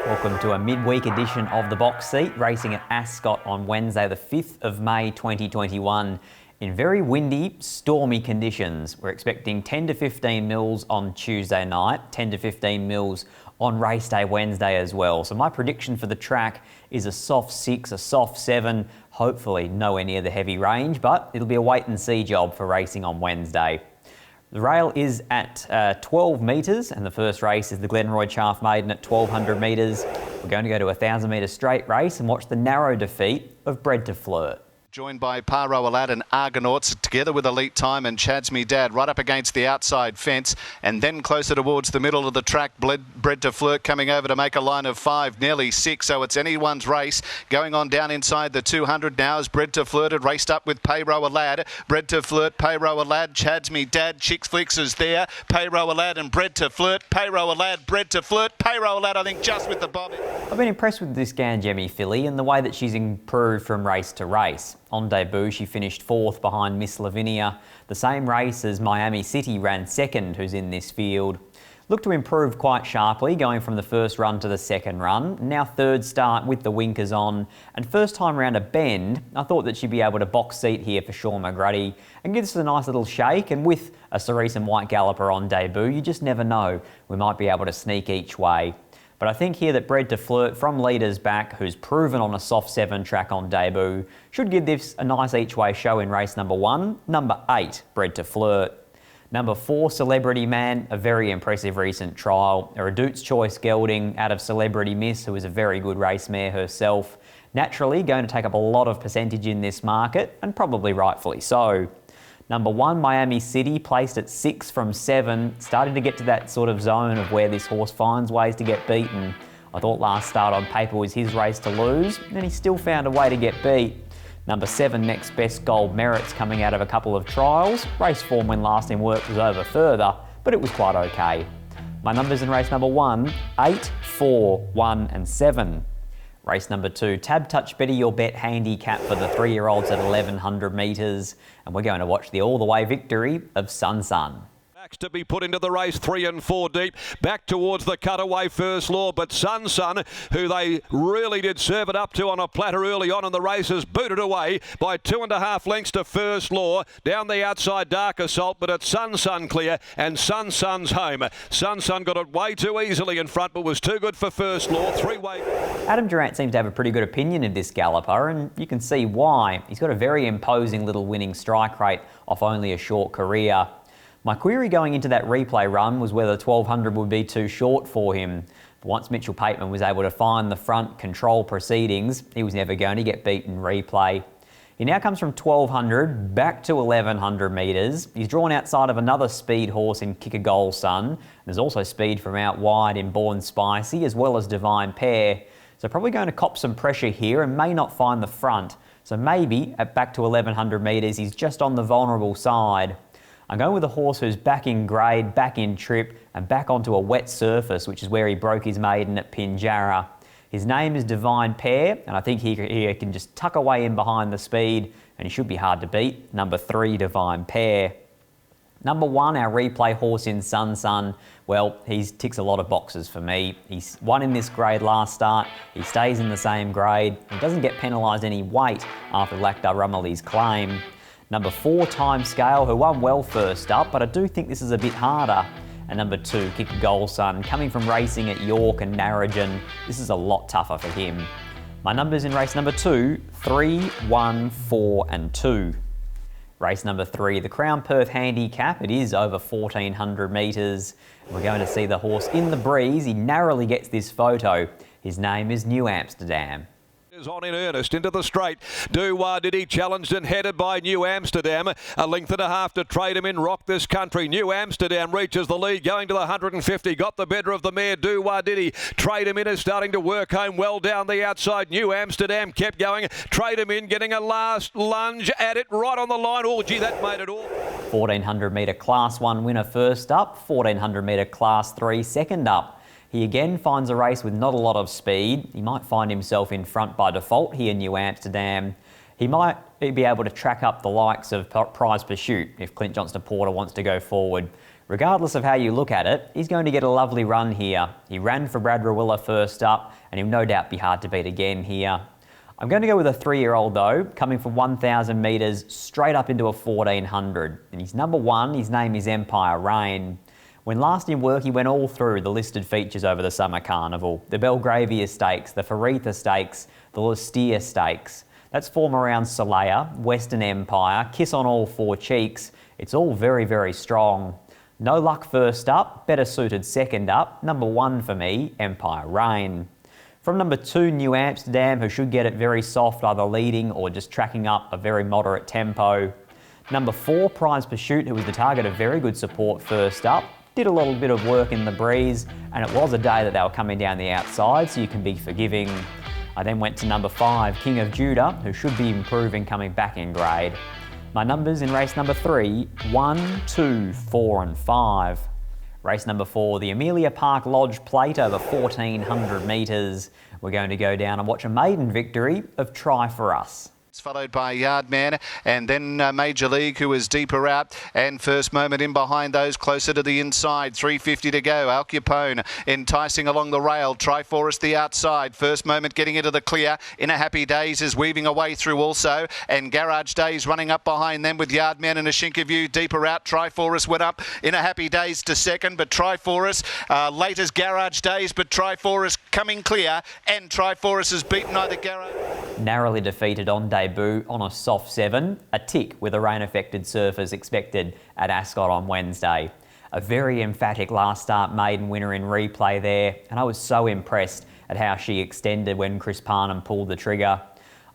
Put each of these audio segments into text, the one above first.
Welcome to a midweek edition of The Box Seat, racing at Ascot on Wednesday the 5th of May 2021 in very windy, stormy conditions. We're expecting 10 to 15 mils on Tuesday night, 10 to 15 mils on race day Wednesday as well. So my prediction for the track is a soft 6, a soft 7, hopefully nowhere near the heavy range, but it'll be a wait and see job for racing on Wednesday. The rail is at 12 metres and the first race is the Glenroyd Shaft Maiden at 1200 metres. We're going to go to a 1000 metre straight race and watch the narrow defeat of Bred to Flirt. Joined by Paro Alad and Argonauts, together with Elite Time and Chad's Me Dad, right up against the outside fence, and then closer towards the middle of the track, Bred to Flirt coming over to make a line of 5, nearly 6, so it's anyone's race. Going on down inside the 200 now as Bred to Flirt had raced up with Payro Alad. Bred to Flirt, Payro Alad, Chad's Me Dad, Chicks Flicks is there, Payro Alad and Bred to Flirt, Payro Alad, Bred to Flirt, Payro Alad I think just with the bob. I've been impressed with this Ganjemi filly and the way that she's improved from race to race. On debut, she finished 4th behind Miss Lavinia, the same race as Miami City ran 2nd, who's in this field. Looked to improve quite sharply, going from the first run to the second run. Now 3rd start with the winkers on, and first time round a bend, I thought that she'd be able to box seat here for Sean McGrady and give us a nice little shake, and with a Cerise and White Galloper on debut, you just never know. We might be able to sneak each way. But I think here that Bred to Flirt from leaders back, who's proven on a soft 7 track on debut, should give this a nice each way show in race number 1. Number 8, Bred to Flirt. Number 4, Celebrity Man, a very impressive recent trial. A Redute's Choice gelding out of Celebrity Miss, who is a very good race mare herself. Naturally going to take up a lot of percentage in this market, and probably rightfully so. Number 1, Miami City, placed at 6 from 7, starting to get to that sort of zone of where this horse finds ways to get beaten. I thought last start on paper was his race to lose, and he still found a way to get beat. Number 7, Next Best Gold Merits, coming out of a couple of trials. Race form when last in work was over further, but it was quite okay. My numbers in race number 1, 8, 4, 1 and 7. Race number 2, Tab Touch Better Your Bet Handicap for the 3-year-olds at 1100 metres. And we're going to watch the all-the-way victory of Sun Sun. To be put into the race 3 and 4 deep, back towards the cutaway First Law, but Sun Sun, who they really did serve it up to on a platter early on in the race, is booted away by 2.5 lengths to First Law. Down the outside, Dark Assault, but it's Sun Sun clear and Sun Sun's home. Sun Sun got it way too easily in front, but was too good for First Law. 3-way. Adam Durant seems to have a pretty good opinion of this galloper, and you can see why. He's got a very imposing little winning strike rate off only a short career. My query going into that replay run was whether 1200 would be too short for him. But once Mitchell Pateman was able to find the front, control proceedings, he was never going to get beat in replay. He now comes from 1200 back to 1100 metres. He's drawn outside of another speed horse in Kick a Goal Sun. There's also speed from out wide in Born Spicy, as well as Divine Pair. So probably going to cop some pressure here and may not find the front. So maybe at back to 1100 metres, he's just on the vulnerable side. I'm going with a horse who's back in grade, back in trip, and back onto a wet surface, which is where he broke his maiden at Pinjarra. His name is Divine Pair, and I think he can just tuck away in behind the speed, and he should be hard to beat. Number 3, Divine Pair. Number 1, our replay horse in Sun Sun. Well, he ticks a lot of boxes for me. He's won in this grade last start. He stays in the same grade. He doesn't get penalised any weight after Lakhdar Rumali's claim. Number 4, Time Scale, who won well first up, but I do think this is a bit harder. And number 2, Kick a Goal Sun, coming from racing at York and Narrogin. This is a lot tougher for him. My numbers in race number 2, 3, 1, 4 and 2. Race number 3, the Crown Perth Handicap. It is over 1400 metres. We're going to see the horse in the breeze. He narrowly gets this photo. His name is New Amsterdam. Is on in earnest into the straight. Did he challenged and headed by New Amsterdam. A length and a half to trade him in Rock This Country. New Amsterdam reaches the lead going to the 150. Got the better of the mare. Did he trade him in is starting to work home well down the outside. New Amsterdam kept going. Trade him in getting a last lunge at it right on the line. Oh gee, that made it all. 1400 metre Class 1 winner first up. 1400 metre Class 3 second up. He again finds a race with not a lot of speed. He might find himself in front by default here, New Amsterdam. He might be able to track up the likes of Prize Pursuit if Clint Johnston Porter wants to go forward. Regardless of how you look at it, he's going to get a lovely run here. He ran for Brad Rawiller first up, and he'll no doubt be hard to beat again here. I'm going to go with a 3-year-old though, coming from 1,000 metres straight up into a 1,400. And he's number 1, his name is Empire Rain. When last in work, he went all through the listed features over the Summer Carnival. The Belgravia Stakes, the Faritha Stakes, the Lustia Stakes. That's form around Solaya, Western Empire, Kiss on All Four Cheeks. It's all very, very strong. No luck first up, better suited second up. Number 1 for me, Empire Rain. From number 2, New Amsterdam, who should get it very soft, either leading or just tracking up a very moderate tempo. Number 4, Prize Pursuit, who was the target of very good support first up. Did a little bit of work in the breeze, and it was a day that they were coming down the outside, so you can be forgiving. I then went to number 5, King of Judah, who should be improving coming back in grade. My numbers in race number 3, 1, 2, 4 and 5. Race number 4, the Emilia Park Lodge Plate over 1,400 metres. We're going to go down and watch a maiden victory of Try For Us. Followed by Yardman and then Major League, who is deeper out, and First Moment in behind those closer to the inside. 3:50 to go. Al Capone enticing along the rail. Triforest the outside. First Moment getting into the clear. In a Happy Days is weaving away through also, and Garage Days running up behind them with Yardman and a Shinkerview deeper out. Triforest went up in a Happy Days to second, but Triforest late as Garage Days, but Triforest coming clear, and Triforest has beaten either Garage. Narrowly defeated on debut on a soft 7, a tick with a rain-affected surface expected at Ascot on Wednesday. A very emphatic last start maiden winner in replay there, and I was so impressed at how she extended when Chris Parnham pulled the trigger.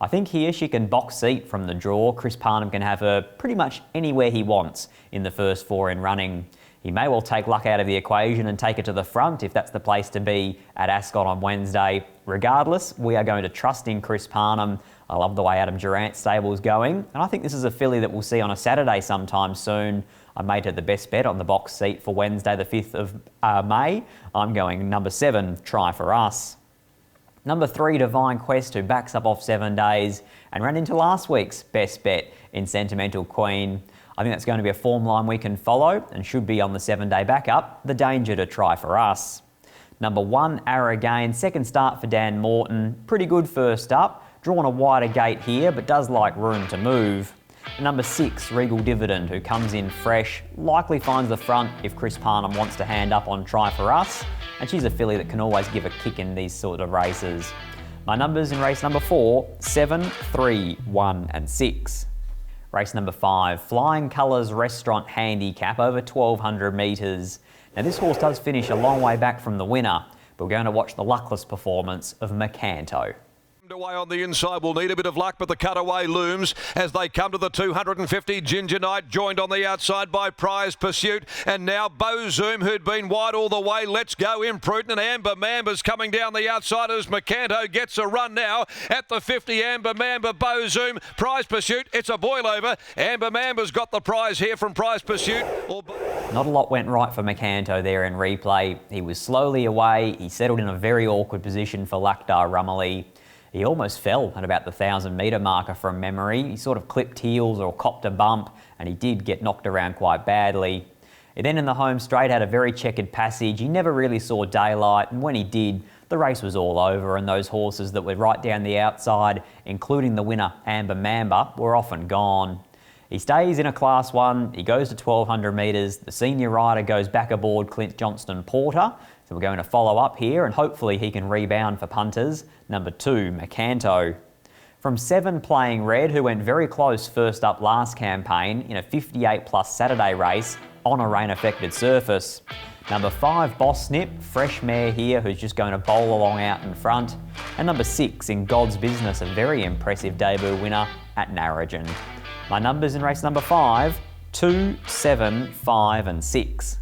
I think here she can box seat from the draw. Chris Parnham can have her pretty much anywhere he wants in the first 4 in running. He may well take luck out of the equation and take it to the front if that's the place to be at Ascot on Wednesday. Regardless, we are going to trust in Chris Parnham. I love the way Adam Durant's stable's going, and I think this is a filly that we'll see on a Saturday sometime soon. I made her the best bet on the box seat for Wednesday the 5th of May. I'm going number 7, Try For Us. Number 3, Divine Quest, who backs up off 7 days and ran into last week's best bet in Sentimental Queen. I think that's going to be a form line we can follow and should be on the 7-day backup, the danger to Try For Us. Number 1, Aragain, second start for Dan Morton. Pretty good first up, drawn a wider gate here, but does like room to move. And number 6, Regal Dividend, who comes in fresh, likely finds the front if Chris Parnham wants to hand up on Try For Us, and she's a filly that can always give a kick in these sort of races. My numbers in race number 4, 7, 3, 1 and 6. Race number 5, Flying Colours Restaurant Handicap over 1,200 metres. Now this horse does finish a long way back from the winner, but we're going to watch the luckless performance of Macanto. Away on the inside will need a bit of luck, but the cutaway looms as they come to the 250. Ginger Knight joined on the outside by Prize Pursuit, and now Bozoom, who'd been wide all the way. Let's Go Imprudent, and Amber Mamba's coming down the outside as Macanto gets a run now at the 50. Amber Mamba, Bozoom, Prize Pursuit. It's a boil over. Amber Mamba's got the prize here from Prize Pursuit. Not a lot went right for Macanto there in replay. He was slowly away. He settled in a very awkward position for Lakhdar Rumley. He almost fell at about the 1,000 metre marker from memory. He sort of clipped heels or copped a bump, and he did get knocked around quite badly. He then in the home straight had a very checkered passage. He never really saw daylight, and when he did, the race was all over, and those horses that were right down the outside, including the winner Amber Mamba, were often gone. He stays in a Class 1, he goes to 1,200 metres, the senior rider goes back aboard Clint Johnston Porter, so we're going to follow up here and hopefully he can rebound for punters. Number 2, Macanto. From 7, Playing Red, who went very close first up last campaign in a 58 plus Saturday race on a rain-affected surface. Number 5, Boss Snip, fresh mare here who's just going to bowl along out in front. And number 6, In God's Business, a very impressive debut winner at Narrogin. My numbers in race number 5, 2, 7, 5 and 6.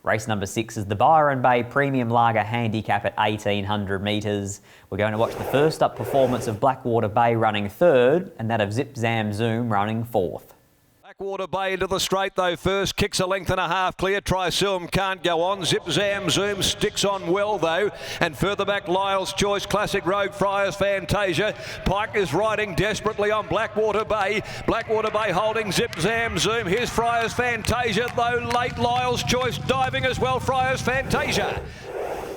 Race number 6 is the Byron Bay Premium Lager Handicap at 1,800 metres. We're going to watch the first up performance of Blackwater Bay running 3rd and that of Zip Zam Zoom running 4th. Blackwater Bay into the straight though first, kicks a length and a half clear. Trisulm can't go on. Zip Zam Zoom sticks on well though, and further back Lyle's Choice, Classic Rogue, Friars Fantasia. Pike is riding desperately on Blackwater Bay. Blackwater Bay holding Zip Zam Zoom. Here's Friars Fantasia though late. Lyle's Choice diving as well. Friars Fantasia.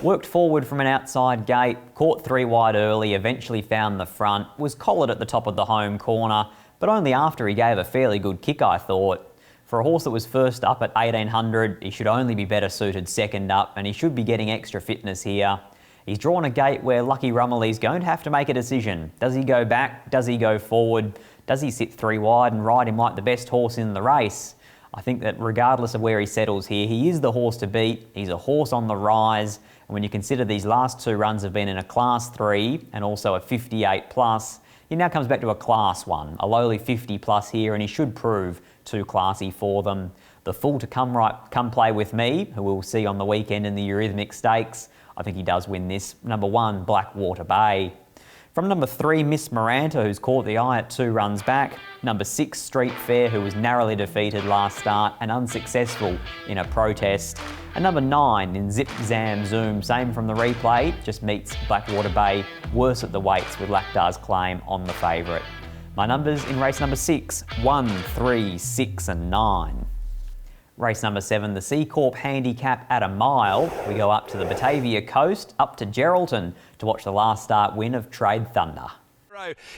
Worked forward from an outside gate, caught 3 wide early, eventually found the front, was collared at the top of the home corner, but only after he gave a fairly good kick, I thought. For a horse that was first up at 1800, he should only be better suited second up, and he should be getting extra fitness here. He's drawn a gate where Lucky Rummelly's going to have to make a decision. Does he go back? Does he go forward? Does he sit 3 wide and ride him like the best horse in the race? I think that regardless of where he settles here, he is the horse to beat. He's a horse on the rise. And when you consider these last 2 runs have been in a Class 3 and also a 58 plus, he now comes back to a Class 1, a lowly 50 plus here, and he should prove too classy for them. The full to come play with me, who we'll see on the weekend in the Eurythmic Stakes. I think he does win this. Number 1, Blackwater Bay. From number 3, Miss Miranda, who's caught the eye at 2 runs back. Number 6, Street Fair, who was narrowly defeated last start and unsuccessful in a protest. And number 9, in Zip Zam Zoom, same from the replay, just meets Blackwater Bay, worse at the weights with Lactar's Claim on the favourite. My numbers in race number 6, 1, 3, 6 and 9. Race number 7, the Seacorp Handicap at a mile. We go up to the Batavia coast, up to Geraldton to watch the last start win of Trade Thunder.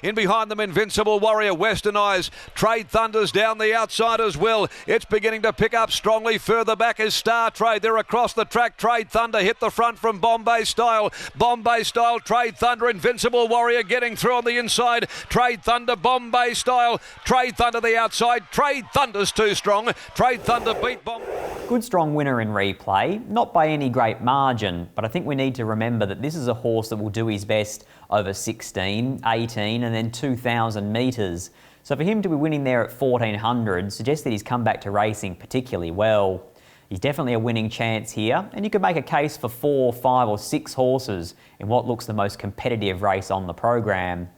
In behind them, Invincible Warrior, Western Eyes. Trade Thunder's down the outside as well. It's beginning to pick up strongly. Further back is Star Trade. They're across the track. Trade Thunder hit the front from Bombay Style. Bombay Style, Trade Thunder, Invincible Warrior getting through on the inside. Trade Thunder, Bombay Style. Trade Thunder the outside. Trade Thunder's too strong. Trade Thunder beat Bombay. Good strong winner in replay, not by any great margin, but I think we need to remember that this is a horse that will do his best over 16, 18 and then 2,000 metres. So for him to be winning there at 1,400 suggests that he's come back to racing particularly well. He's definitely a winning chance here, and you could make a case for 4, 5 or 6 horses in what looks the most competitive race on the program.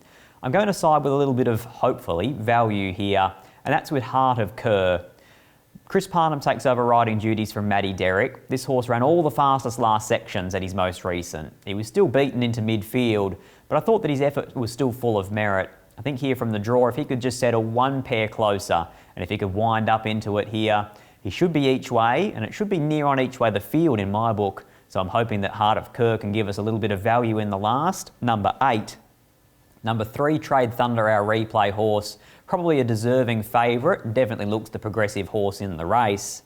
I'm going to side with a little bit of, hopefully, value here, and that's with Heart of Kerr. Chris Parnham takes over riding duties from Matty Derrick. This horse ran all the fastest last sections at his most recent. He was still beaten into midfield, but I thought that his effort was still full of merit. I think here from the draw, if he could just settle 1 pair closer, and if he could wind up into it here, he should be each way, and it should be near on each way the field in my book. So I'm hoping that Heart of Kerr can give us a little bit of value in the last. Number 8. Number 3, Trade Thunder, our replay horse. Probably a deserving favourite and definitely looks the progressive horse in the race.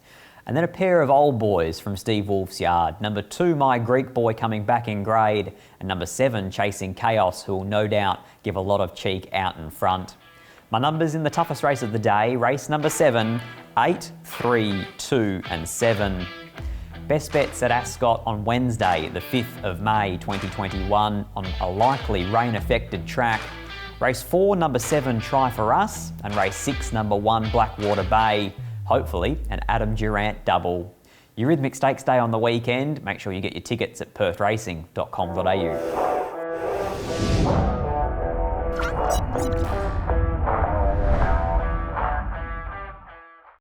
And then a pair of old boys from Steve Wolf's yard. Number 2, My Greek Boy, coming back in grade. And number 7, Chasing Chaos, who will no doubt give a lot of cheek out in front. My numbers in the toughest race of the day, race number 7, 8, 3, 2 and 7. Best bets at Ascot on Wednesday, the 5th of May 2021 on a likely rain-affected track. Race 4, number 7, Try For Us, and race 6, number 1, Blackwater Bay. Hopefully, an Adam Durant double. Eurythmic Stakes Day on the weekend. Make sure you get your tickets at perthracing.com.au.